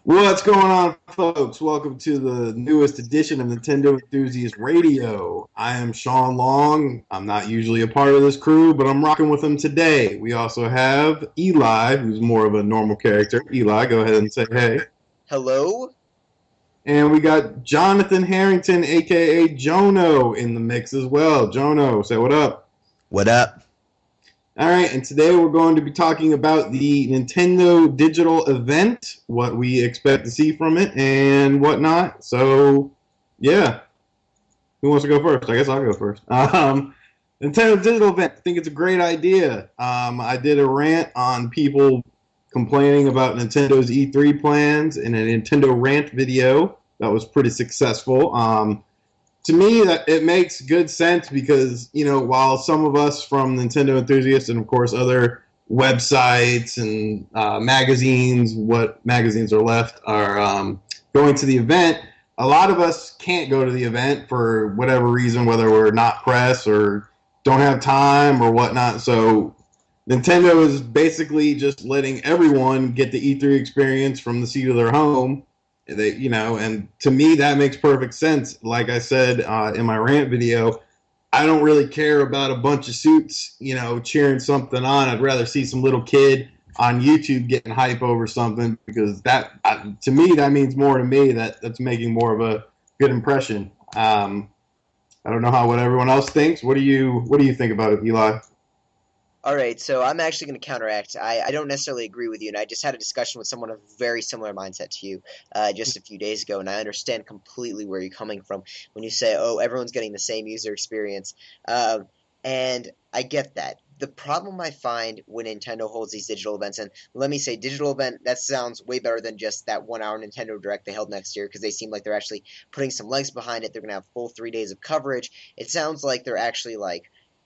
What's going on, folks? Welcome to the newest edition of Nintendo Enthusiast Radio. I am Sean Long. I'm not usually a part of this crew, but I'm rocking with them today. We also have Eli, who's more of a normal character. Eli, go ahead and say hey. Hello? And we got Jonathan Harrington, aka Jono, in the mix as well. Jono, say what up. What up? All right, and today we're going to be talking about the Nintendo Digital event, what we expect to see from it, and whatnot. So, yeah. Who wants to go first? I guess I'll go first. Nintendo Digital event, I think it's a great idea. I did a rant on people complaining about Nintendo's E3 plans in a Nintendo rant video that was pretty successful. To me, that it makes good sense because, while some of us from Nintendo Enthusiasts and, of course, other websites and magazines, what magazines are left, are going to the event, a lot of us can't go to the event for whatever reason, whether we're not press or don't have time or whatnot. So Nintendo is basically just letting everyone get the E3 experience from the seat of their home. And to me, that makes perfect sense. Like I said in my rant video, I don't really care about a bunch of suits, cheering something on. I'd rather see some little kid on YouTube getting hype over something because to me, that means more to me. That's making more of a good impression. I don't know what everyone else thinks. What do you think about it, Eli? All right, so I'm actually going to counteract. I don't necessarily agree with you, and I just had a discussion with someone of a very similar mindset to you just a few days ago, and I understand completely where you're coming from when you say, oh, everyone's getting the same user experience, and I get that. The problem I find when Nintendo holds these digital events, and let me say digital event, that sounds way better than just that 1 hour Nintendo Direct they held next year because they seem like they're actually putting some legs behind it. They're going to have full 3 days of coverage. It sounds like they're actually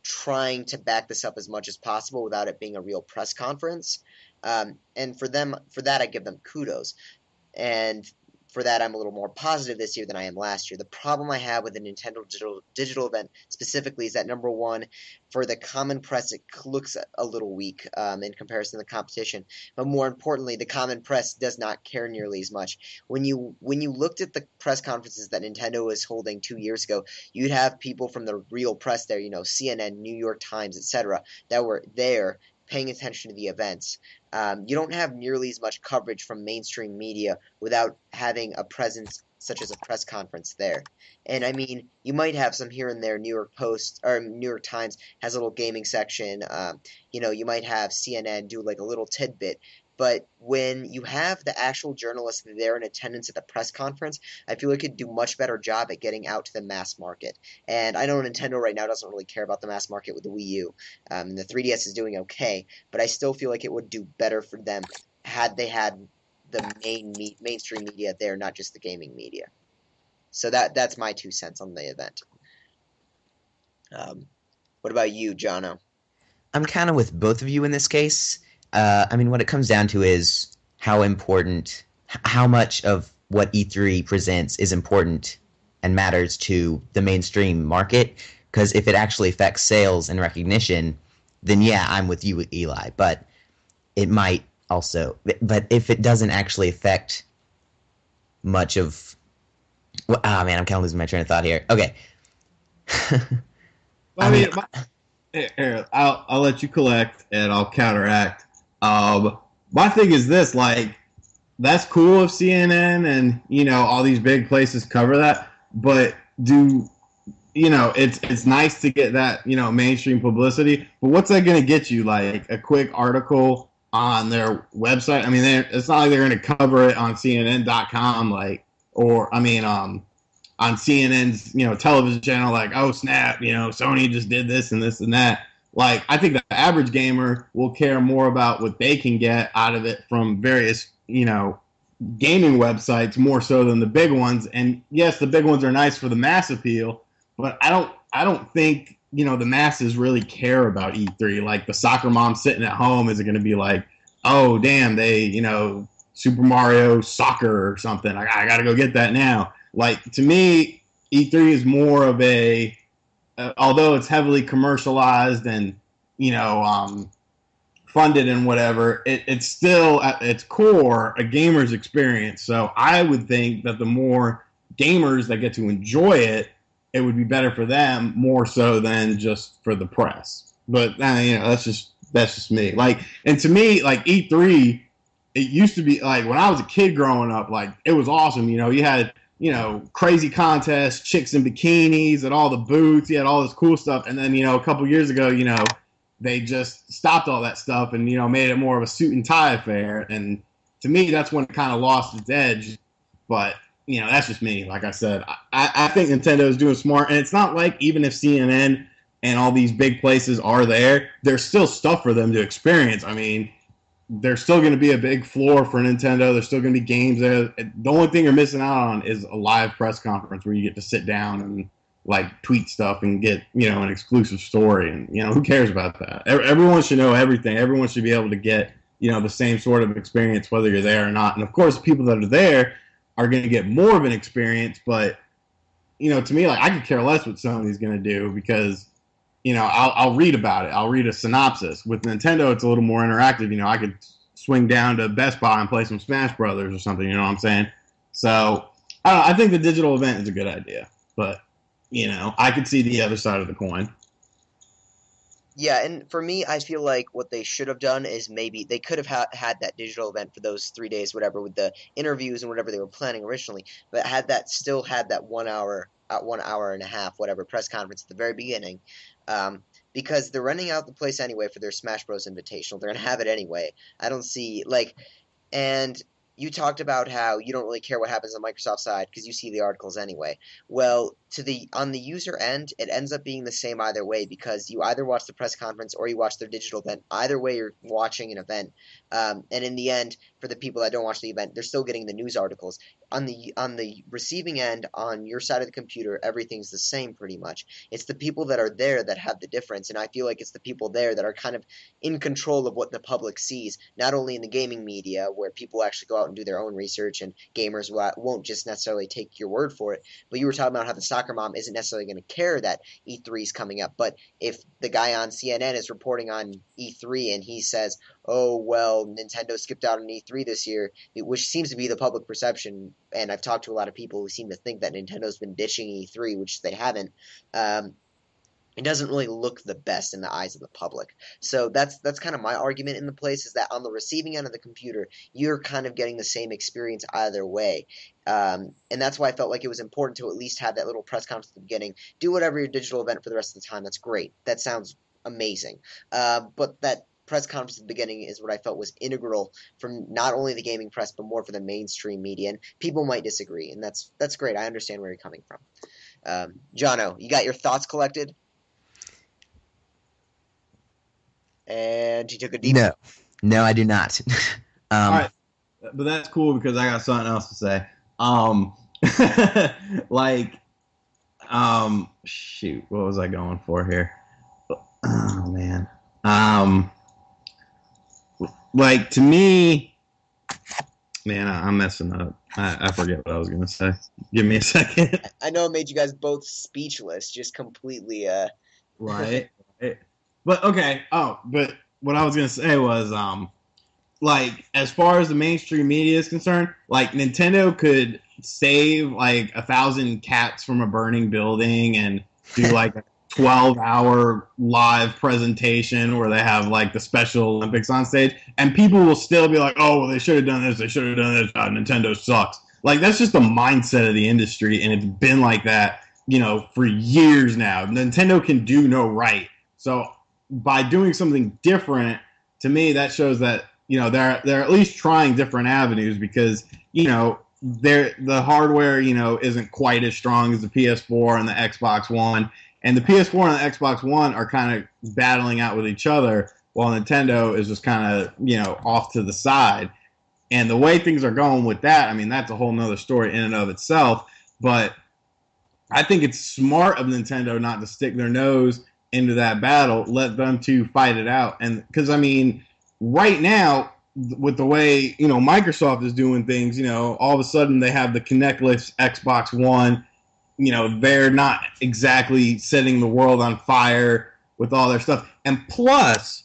trying to back this up as much as possible without it being a real press conference. And for that, I give them kudos. And for that, I'm a little more positive this year than I am last year. The problem I have with the Nintendo digital event specifically is that, number one, for the common press, it looks a little weak in comparison to the competition. But more importantly, the common press does not care nearly as much. When you looked at the press conferences that Nintendo was holding 2 years ago, you'd have people from the real press there, CNN, New York Times, etc., that were there paying attention to the events. You don't have nearly as much coverage from mainstream media without having a presence such as a press conference there. And I mean, you might have some here and there. New York Post or New York Times has a little gaming section. You might have CNN do like a little tidbit. But when you have the actual journalists there in attendance at the press conference, I feel like it could do much better job at getting out to the mass market. And I know Nintendo right now doesn't really care about the mass market with the Wii U. The 3DS is doing okay, but I still feel like it would do better for them had they had the mainstream media there, not just the gaming media. So that's my 2 cents on the event. What about you, Jono? I'm kind of with both of you in this case. What it comes down to is how much of what E3 presents is important and matters to the mainstream market. Because if it actually affects sales and recognition, then yeah, I'm with you, Eli. But it might also. But if it doesn't actually affect much of, I'm kind of losing my train of thought here. Okay. Here, I'll let you collect and I'll counteract. My thing is this, that's cool if CNN and, all these big places cover that, but it's nice to get that, mainstream publicity, but what's that going to get you? Like a quick article on their website? I mean, it's not like they're going to cover it on CNN.com, on CNN's, television channel, oh snap, Sony just did this and this and that. I think the average gamer will care more about what they can get out of it from various, gaming websites more so than the big ones. And yes, the big ones are nice for the mass appeal, but I don't think, the masses really care about E3. Like the soccer mom sitting at home isn't going to be like, oh damn, they, Super Mario Soccer or something. I got to go get that now. To me, E3 is more of although it's heavily commercialized and, funded and whatever, it's still at its core a gamer's experience. So I would think that the more gamers that get to enjoy it, it would be better for them more so than just for the press. But that's just me. Like, and to me, like E3, it used to be like when I was a kid growing up, like it was awesome. You had crazy contests, chicks in bikinis at all the booths. You had all this cool stuff, and then a couple years ago, they just stopped all that stuff and made it more of a suit and tie affair. And to me, that's when it kind of lost its edge. But that's just me. Like I said, I think Nintendo is doing smart, and it's not like even if CNN and all these big places are there, there's still stuff for them to experience. I mean, there's still going to be a big floor for Nintendo. There's still going to be games there. The only thing you're missing out on is a live press conference where you get to sit down and like tweet stuff and get an exclusive story. And who cares about that? Everyone should know everything. Everyone should be able to get the same sort of experience whether you're there or not. And of course, the people that are there are going to get more of an experience. But to me, like I could care less what Sony's going to do because I'll read about it. I'll read a synopsis. With Nintendo, it's a little more interactive. I could swing down to Best Buy and play some Smash Brothers or something. You know what I'm saying? So I think the digital event is a good idea, but I could see the other side of the coin. Yeah, and for me, I feel like what they should have done is maybe they could have had that digital event for those 3 days, whatever, with the interviews and whatever they were planning originally, but still had that 1 hour, 1 hour and a half, whatever, press conference at the very beginning. Because they're renting out the place anyway for their Smash Bros. Invitational. They're going to have it anyway. I don't see, and you talked about how you don't really care what happens on Microsoft's side because you see the articles anyway. Well, on the user end, it ends up being the same either way because you either watch the press conference or you watch their digital event. Either way, you're watching an event. And in the end, for the people that don't watch the event, they're still getting the news articles. On the receiving end, on your side of the computer, everything's the same pretty much. It's the people that are there that have the difference, and I feel like it's the people there that are kind of in control of what the public sees, not only in the gaming media where people actually go out and do their own research and gamers won't just necessarily take your word for it, but you were talking about how the soccer mom isn't necessarily going to care that E3 is coming up, but if the guy on CNN is reporting on E3 and he says, oh, well, Nintendo skipped out on E3 this year, which seems to be the public perception, and I've talked to a lot of people who seem to think that Nintendo's been ditching E3, which they haven't. It doesn't really look the best in the eyes of the public. So that's kind of my argument in the place, is that on the receiving end of the computer, you're kind of getting the same experience either way. And that's why I felt like it was important to at least have that little press conference at the beginning. Do whatever your digital event for the rest of the time. That's great. That sounds amazing. But that press conference at the beginning is what I felt was integral from not only the gaming press, but more for the mainstream media. And people might disagree, and that's great. I understand where you're coming from. Jono, you got your thoughts collected? And he took a deep... No, I do not. All right, but that's cool because I got something else to say. Shoot, what was I going for here? Oh man. To me, man, I'm messing up. I forget what I was gonna say. Give me a second. I know it made you guys both speechless, just completely. Right. But okay. Oh, but what I was gonna say was, as far as the mainstream media is concerned, Nintendo could save 1,000 cats from a burning building and do a 12-hour live presentation where they have the Special Olympics on stage, and people will still be like, oh, well, they should have done this, they should have done this, Nintendo sucks. That's just the mindset of the industry, and it's been like that, for years now. Nintendo can do no right. So by doing something different, to me, that shows that, they're at least trying different avenues because, the hardware, isn't quite as strong as the PS4 and the Xbox One. And the PS4 and the Xbox One are kind of battling out with each other while Nintendo is just kind of, off to the side. And the way things are going with that, I mean, that's a whole nother story in and of itself. But I think it's smart of Nintendo not to stick their nose into that battle, let them two fight it out. And because, I mean, right now, with the way, Microsoft is doing things, all of a sudden they have the Kinect-less Xbox One. They're not exactly setting the world on fire with all their stuff. And plus,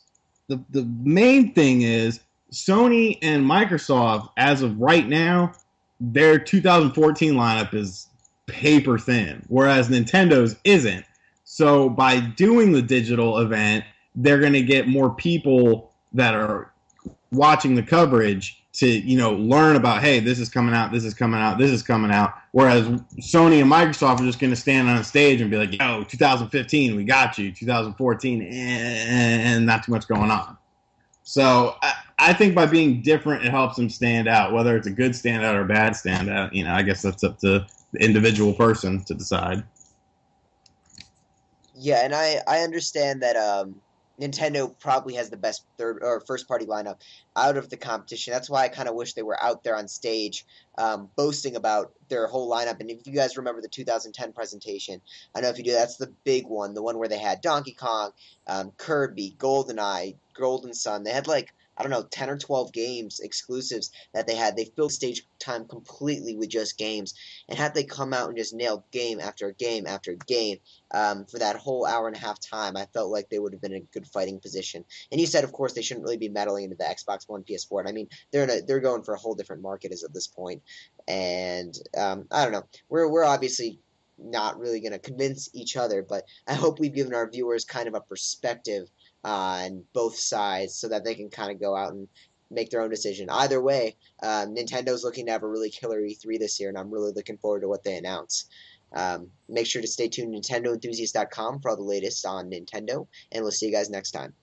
the main thing is Sony and Microsoft, as of right now, their 2014 lineup is paper thin, whereas Nintendo's isn't. So by doing the digital event, they're going to get more people that are watching the coverage to, learn about, hey, this is coming out, this is coming out, this is coming out. Whereas Sony and Microsoft are just going to stand on a stage and be like, yo, 2015, we got you. 2014, and not too much going on. So I think by being different, it helps them stand out. Whether it's a good standout or a bad standout, I guess that's up to the individual person to decide. Yeah, and I understand that Nintendo probably has the best third or first party lineup out of the competition. That's why I kind of wish they were out there on stage boasting about their whole lineup. And if you guys remember the 2010 presentation, I know if you do, that's the big one, the one where they had Donkey Kong, Kirby, GoldenEye, Golden Sun. They had 10 or 12 games exclusives that they had. They filled stage time completely with just games. And had they come out and just nailed game after game after game for that whole hour and a half time, I felt like they would have been in a good fighting position. And you said, of course, they shouldn't really be meddling into the Xbox One, PS4. And I mean, they're going for a whole different market as of this point. And I don't know. We're obviously not really going to convince each other, but I hope we've given our viewers kind of a perspective on both sides so that they can kind of go out and make their own decision. Either way, Nintendo's looking to have a really killer E3 this year, and I'm really looking forward to what they announce. Make sure to stay tuned to NintendoEnthusiast.com for all the latest on Nintendo, and we'll see you guys next time.